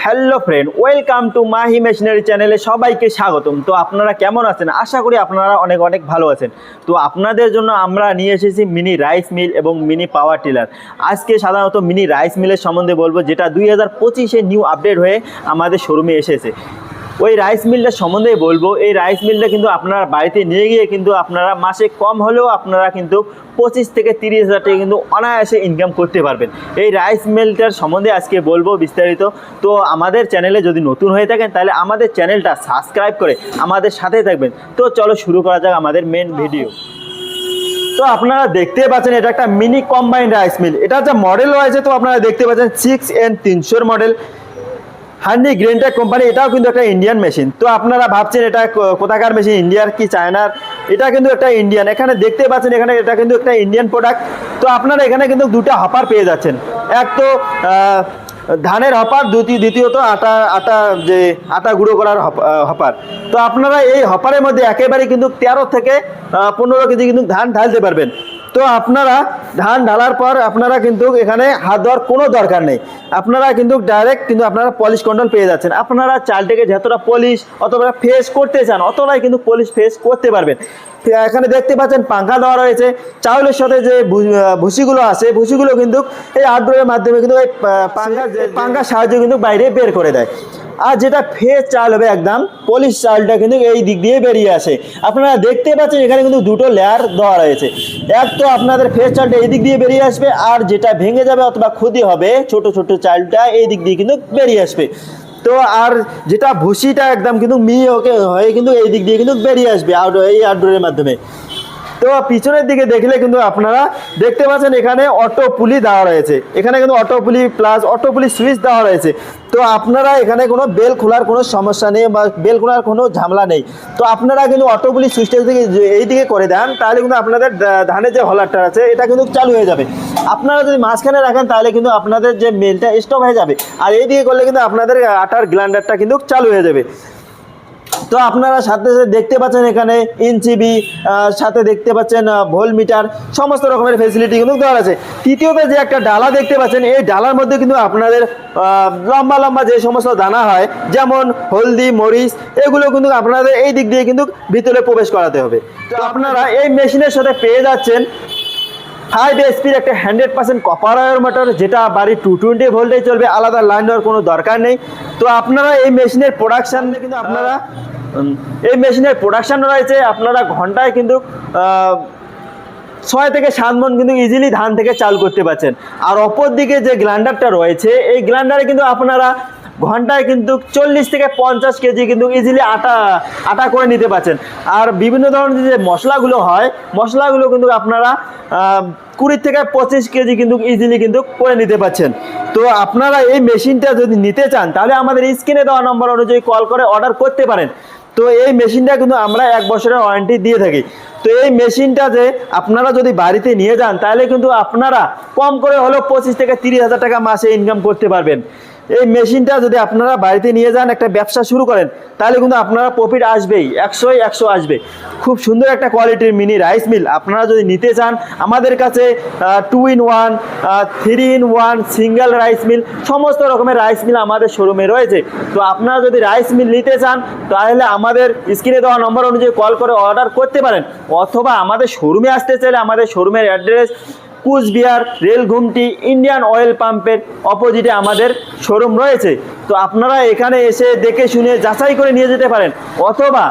Hello friend, welcome to Mahi machinery চ্যানেলে সবাইকে স্বাগতম। তো আপনারা কেমন আছেন? আশা করি আপনারা অনেক অনেক ভালো আছেন। তো আপনাদের জন্য আমরা নিয়ে এসেছি মিনি রাইস মিল এবং মিনি পাওয়ার টিলার। আজকে সাধারণত মিনি রাইস মিলের সম্বন্ধে বলবো, যেটা 2025-এ নিউ আপডেট হয়ে আমাদের শোরুমে এসেছে। ওই রাইস মিলটার সম্বন্ধেই বলবো। এই রাইস মিলটা কিন্তু আপনারা বাড়িতে নিয়ে গিয়ে কিন্তু আপনারা মাসে কম হলেও আপনারা কিন্তু 25 থেকে 30 হাজার টাকা কিন্তু অনায়াসে ইনকাম করতে পারবেন। এই রাইস মিলটার সম্বন্ধে আজকে বলবো বিস্তারিত। তো আমাদের চ্যানেলে যদি নতুন হয়ে থাকেন তাহলে আমাদের চ্যানেলটা সাবস্ক্রাইব করে আমাদের সাথে থাকবেন। তো চলো শুরু করা যাক আমাদের মেন ভিডিও। তো আপনারা দেখতে পাচ্ছেন এটা একটা মিনি কম্বাইন্ড রাইস মিল। এটা যে মডেল রয়েছে, তো আপনারা দেখতে পাচ্ছেন 6N300 মডেল, হান্ডি গ্রেনটেক কোম্পানি। এটাও কিন্তু একটা ইন্ডিয়ান মেশিন। তো আপনারা ভাবছেন এটা কোথাকার মেশিন, ইন্ডিয়ার কি চায়নার? এটা কিন্তু একটা ইন্ডিয়ান। এখানে দেখতে পাচ্ছেন এখানে এটা কিন্তু একটা ইন্ডিয়ান প্রোডাক্ট। তো আপনারা এখানে কিন্তু দুটো হপার পেয়ে যাচ্ছেন। এক তো ধানের হপার, দ্বিতীয়ত আটা যে আটা গুঁড়ো করার হপার। তো আপনারা এই হপারের মধ্যে একেবারে কিন্তু 13 থেকে 15 কেজি কিন্তু ধান ঢালতে পারবেন। তো আপনারা ধান ঢালার পর আপনারা কিন্তু এখানে হাত দেওয়ার কোনো দরকার নেই। আপনারা কিন্তু ডাইরেক্ট কিন্তু আপনারা পলিশ কন্ট্রোল পেয়ে যাচ্ছেন। আপনারা চালটাকে যতটা পলিশ অথবা ফেস করতে চান অতটাই কিন্তু পলিশ ফেস করতে পারবেন। এখানে দেখতে পাচ্ছেন পাঙ্খা দেওয়া রয়েছে। চাউলের সাথে যে ভুসিগুলো আছে, ভুসিগুলো কিন্তু এই আউটডোরের মাধ্যমে কিন্তু এই পাঙ্খার সাহায্যে কিন্তু বাইরে বের করে দেয়। আর যেটা ফ্রেশ চাল হবে একদম পলিশ চালটা কিন্তু এই দিক দিয়ে বেরিয়ে আসে। আপনারা দেখতে পাচ্ছেন এখানে কিন্তু দুটো লেয়ার দেওয়া রয়েছে। এক তো আপনাদের ফ্রেশ চালটা এই দিক দিয়ে বেরিয়ে আসবে, আর যেটা ভেঙে যাবে অথবা ক্ষতি হবে ছোট ছোট চালটা এই দিক দিয়ে কিন্তু বেরিয়ে আসবে। তো আর যেটা ভুসিটা একদম কিন্তু হয়ে কিন্তু এই দিক দিয়ে কিন্তু বেরিয়ে আসবে এই আউটডোরের মাধ্যমে। তো পিছনের দিকে দেখলে কিন্তু আপনারা দেখতে পাচ্ছেন এখানে অটো পুলি দেওয়া রয়েছে। এখানে কিন্তু অটো পুলি প্লাস অটো পুলি সুইচ দেওয়া রয়েছে। তো আপনারা এখানে কোনো বেল খোলার কোনো সমস্যা নেই বা বেল খোলার কোনো ঝামেলা নেই। তো আপনারা কিন্তু অটো পুলি সুইচটা যদি এই দিকে করে দেন তাহলে কিন্তু আপনাদের ধানের যে হলারটা আছে এটা কিন্তু চালু হয়ে যাবে। আপনারা যদি মাঝখানে রাখেন তাহলে কিন্তু আপনাদের যে মেলটা স্টপ হয়ে যাবে, আর এই দিকে করলে কিন্তু আপনাদের আটার গ্রাইন্ডারটা কিন্তু চালু হয়ে যাবে। তো আপনারা সাথে সাথে দেখতে পাচ্ছেন এখানে ইঞ্চিবি, সাথে দেখতে পাচ্ছেন ভোল্ট মিটার, সমস্ত রকমের ফেসিলিটি কিন্তু দেওয়া আছে। তৃতীয়ত যে একটা ডালা দেখতে পাচ্ছেন, এই ডালার মধ্যে কিন্তু আপনাদের লম্বা লম্বা যে সমস্ত দানা হয় যেমন হলদি, মরিচ, এগুলো কিন্তু আপনাদের এই দিক দিয়ে কিন্তু ভিতরে প্রবেশ করাতে হবে। তো আপনারা এই মেশিনের সাথে পেয়ে যাচ্ছেন 5 HP-র একটা 100% কপার ওয়্যার মোটর, যেটা বাড়ি 220 ভোল্টে চলবে, আলাদা লাইন দেওয়ার কোনো দরকার নেই। তো আপনারা এই মেশিনের প্রোডাকশান কিন্তু আপনারা এই মেশিনের প্রোডাকশান রয়েছে। আপনারা ঘন্টায় কিন্তু 6 থেকে 7 মণ কিন্তু ইজিলি ধান থেকে চাল করতে পারছেন। আর অপর দিকে যে গ্রাইন্ডারটা রয়েছে, এই গ্রাইন্ডারে কিন্তু আপনারা ঘন্টায় কিন্তু 40 থেকে 50 কেজি কিন্তু ইজিলি আটা করে নিতে পারছেন। আর বিভিন্ন ধরনের যে মশলাগুলো হয়, মশলাগুলো কিন্তু আপনারা 20 থেকে 25 কেজি কিন্তু ইজিলি কিন্তু করে নিতে পারছেন। তো আপনারা এই মেশিনটা যদি নিতে চান তাহলে আমাদের স্ক্রিনে দেওয়া নম্বর অনুযায়ী কল করে অর্ডার করতে পারেন। তো এই মেশিনটা কিন্তু আমরা 1 বছরের ওয়ারেন্টি দিয়ে থাকি। তো এই মেশিনটা যে আপনারা যদি বাড়িতে নিয়ে যান তাহলে কিন্তু আপনারা কম করে হলেও 25 থেকে 30 হাজার টাকা মাসে ইনকাম করতে পারবেন। এই মেশিনটা যদি আপনারা বাড়িতে নিয়ে যান, একটা ব্যবসা শুরু করেন, তাহলে কিন্তু আপনারা প্রফিট আসবেই, 100 আসবে। খুব সুন্দর একটা কোয়ালিটির মিনি রাইস মিল আপনারা যদি নিতে চান, আমাদের কাছে 2-in-1, 3-in-1 single rice mill, সমস্ত রকমের রাইস মিল আমাদের শোরুমে রয়েছে। তো আপনারা যদি রাইস মিল নিতে চান তাহলে আমাদের স্ক্রিনে দেওয়া নম্বর অনুযায়ী কল করে অর্ডার করতে পারেন, অথবা আমাদের শোরুমে আসতে চাইলে আমাদের শোরুমের অ্যাড্রেস কুচবিহার রেল ঘুমটি ইন্ডিয়ান অয়েল পাম্পের অপোজিটে আমাদের শোরুম রয়েছে। তো আপনারা এখানে এসে দেখে শুনে যাচাই করে নিয়ে যেতে পারেন, অথবা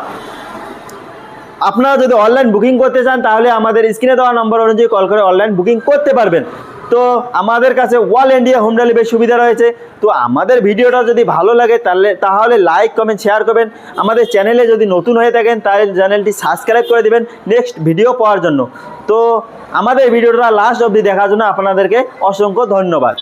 আপনারা যদি অনলাইন বুকিং করতে চান তাহলে আমাদের স্ক্রিনে দেওয়া নম্বর অনুযায়ী কল করে অনলাইন বুকিং করতে পারবেন। তো আমাদের কাছে অল ইন্ডিয়া হোম ডেলিভারি সুবিধা রয়েছে। তো আমাদের ভিডিওটা যদি ভালো লাগে তাহলে লাইক, কমেন্ট, শেয়ার করবেন। আমাদের চ্যানেলে যদি নতুন হয়ে থাকেন তাহলে চ্যানেলটি সাবস্ক্রাইব করে দেবেন নেক্সট ভিডিও পাওয়ার জন্য। তো আমাদের ভিডিওটা লাস্ট অবধি দেখার জন্য আপনাদেরকে অসংখ্য ধন্যবাদ।